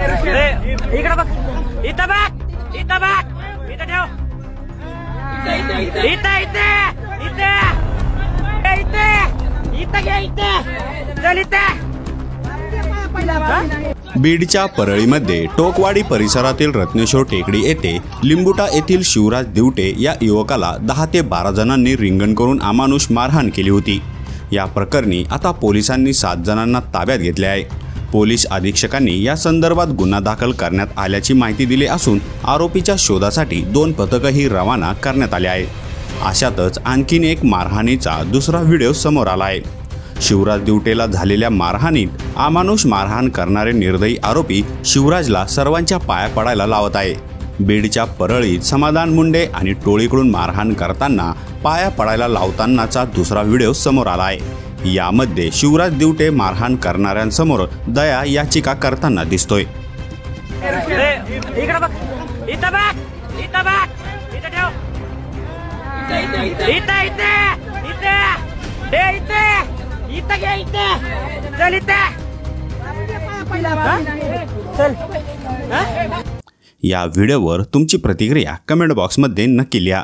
इकडे बघ, इथं बघ, इथं बघ, इथं ठेव, इथं इथं इथं इथं इथं घे, इथं चल, इथं। बीडच्या परळीमध्ये टोकवाडी परिसरातील रत्नेश्वर टेकडी येथे लिंबुटा येथील शिवराज दिवटे या युवकाला 10 ते 12 जणांनी रिंगण करून अमानुष मारहाण केली होती। या प्रकरणी आता पोलिसांनी 7 जणांना ताब्यात घेतले आहे। पोलीस अधीक्षकांनी या संदर्भात गुन्हा दाखल करण्यात आल्याची माहिती दिली असून आरोपीच्या शोधासाठी 2 पथकही रवाना करण्यात आले आहे। अशातच आणखीन एक मारहाणीचा दुसरा व्हिडिओ समोर आला आहे। शिवराज दिवटेला झालेल्या मारहाणीत अमानुष मारहाण करणारे निर्दयी आरोपी शिवराजला सर्वांच्या पाया पडायला लावत आहे। बीडच्या परळीत समाधान मुंडे आणि टोळीकडून मारहाण करताना पाया पडायला लावतानाचा दुसरा व्हिडिओ समोर आला आहे। यामध्ये शिवराज दिवटे मारहाण करणाऱ्यांसमोर दया याचिका करताना दिसतोय। इकडे बघ, इथं बघ, इथं बघ, इथं ठेव, इथं इथं इथं घे, इथं चल, इथं चल। या व्हिडिओवर तुमची प्रतिक्रिया कमेंट बॉक्समध्ये नक्की लिहा।